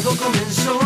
Todo comenzó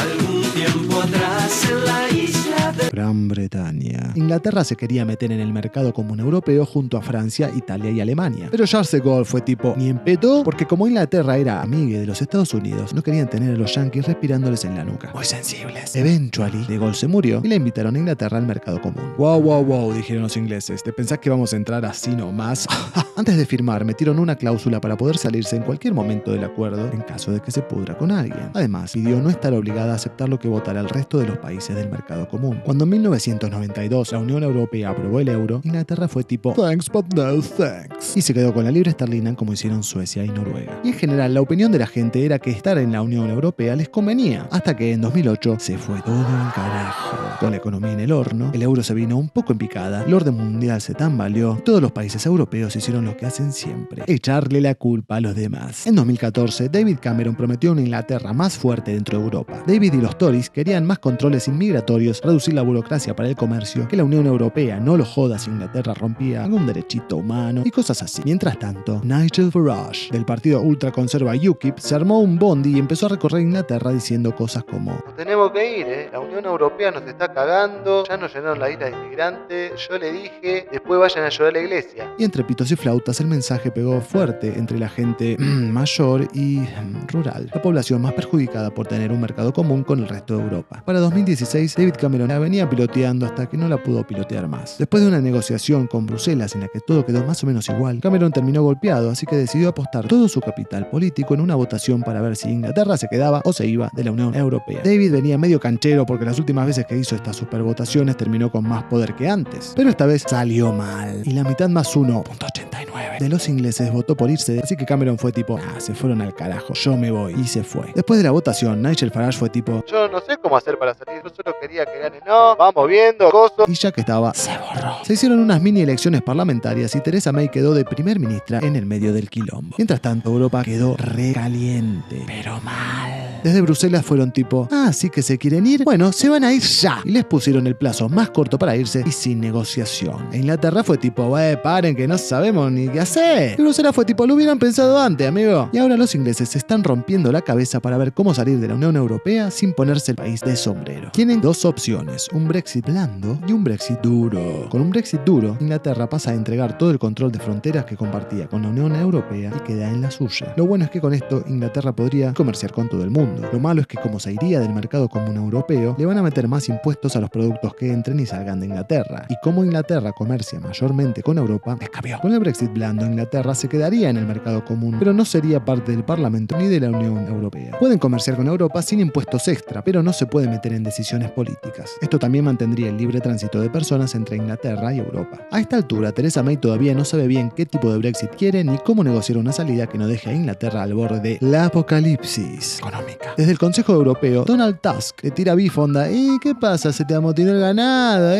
algún tiempo atrás en la isla de Gran Bretaña. Inglaterra se quería meter en el mercado común europeo junto a Francia, Italia y Alemania. Pero Charles de Gaulle fue tipo, ni en pedo, porque como Inglaterra era amiga de los Estados Unidos, no querían tener a los yanquis respirándoles en la nuca. Muy sensibles. Eventually, de Gaulle se murió y le invitaron a Inglaterra al mercado común. Wow, dijeron los ingleses. ¿Te pensás que vamos a entrar así nomás? Antes de firmar, metieron una cláusula para poder salirse en cualquier momento del acuerdo en caso de que se pudra con alguien. Además, pidió no estar obligada a aceptar lo que votara el resto de los países del mercado común. Cuando en 1992 la Unión Europea aprobó el euro, Inglaterra fue tipo thanks but no thanks y se quedó con la libra esterlina como hicieron Suecia y Noruega. Y en general la opinión de la gente era que estar en la Unión Europea les convenía, hasta que en 2008 se fue todo al carajo. Con la economía en el horno, el euro se vino un poco en picada, el orden mundial se tambaleó, todos los países europeos hicieron lo que hacen siempre, echarle la culpa a los demás. En 2014, David Cameron prometió una Inglaterra más fuerte dentro de Europa. David y los Tories querían más controles inmigratorios, reducir la burocracia para el comercio, que la Unión Europea no lo joda si Inglaterra rompía algún derechito humano y cosas así. Mientras tanto, Nigel Farage, del partido ultraconserva UKIP, se armó un bondi y empezó a recorrer Inglaterra diciendo cosas como: Nos tenemos que ir, la Unión Europea nos está cagando, ya nos llenaron la isla de inmigrantes, yo le dije, después vayan a llorar a la iglesia. Y entre pitos y flautas el mensaje pegó fuerte entre la gente mayor y rural, la población más perjudicada por tener un mercado común con el resto de Europa. Para 2016, David Cameron la venía piloteando hasta que no la pudo pilotear más. Después de una negociación con Bruselas en la que todo quedó más o menos igual, Cameron terminó golpeado, así que decidió apostar todo su capital político en una votación para ver si Inglaterra se quedaba o se iba de la Unión Europea. David venía medio canchero porque las últimas veces que hizo estas supervotaciones terminó con más poder que antes, pero esta vez salió mal y la mitad más 1.89 de los ingleses votó por irse, así que Cameron fue tipo, se fueron al carajo, yo me voy, y se fue. Después de la votación, Nigel Farage fue tipo, yo no sé cómo hacer para salir, yo solo quería que gane, no, vamos viendo, coso. Y ya que estaba, se borró. Se hicieron unas mini elecciones parlamentarias y Theresa May quedó de primer ministra en el medio del quilombo. Mientras tanto, Europa quedó recaliente, pero mal. Desde Bruselas fueron tipo, sí que se quieren ir, bueno, se van a ir ya. Y les pusieron el plazo más corto para irse y sin negociación. E Inglaterra fue tipo, paren que no sabemos ni qué hacer. Y Bruselas fue tipo, lo hubieran pensado antes, amigo. Y ahora los ingleses se están rompiendo la cabeza para ver cómo salir de la Unión Europea sin ponerse el país de sombrero. Tienen dos opciones, un Brexit blando y un Brexit duro. Con un Brexit duro, Inglaterra pasa a entregar todo el control de fronteras que compartía con la Unión Europea y queda en la suya. Lo bueno es que con esto Inglaterra podría comerciar con todo el mundo. Lo malo es que como se iría del mercado común europeo, le van a meter más impuestos a los productos que entren y salgan de Inglaterra. Y como Inglaterra comercia mayormente con Europa, escabió. Con el Brexit blando, Inglaterra se quedaría en el mercado común, pero no sería parte del Parlamento ni de la Unión Europea. Pueden comerciar con Europa sin impuestos extra, pero no se puede meter en decisiones políticas. Esto también mantendría el libre tránsito de personas entre Inglaterra y Europa. A esta altura, Theresa May todavía no sabe bien qué tipo de Brexit quiere ni cómo negociar una salida que no deje a Inglaterra al borde de la apocalipsis económica. Desde el Consejo Europeo, Donald Tusk le tira bifonda. ¿Qué pasa? Se te amotinó el ganado,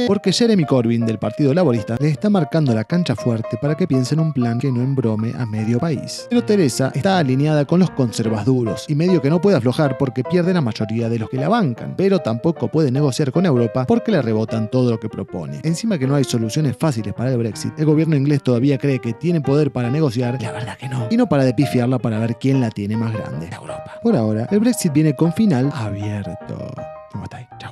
Porque Jeremy Corbyn, del Partido Laborista, le está marcando la cancha fuerte para que piense en un plan que no embrome a medio país. Pero Theresa está alineada con los conservaduros y medio que no puede aflojar porque pierde la mayoría de los que la bancan, pero tampoco puede negociar con Europa porque le rebotan todo lo que propone. Encima que no hay soluciones fáciles para el Brexit, el gobierno inglés todavía cree que tiene poder para negociar, la verdad que no, y no para de pifiarla para ver quién la tiene más grande. Europa. Por ahora, el Brexit viene con final abierto. Chao.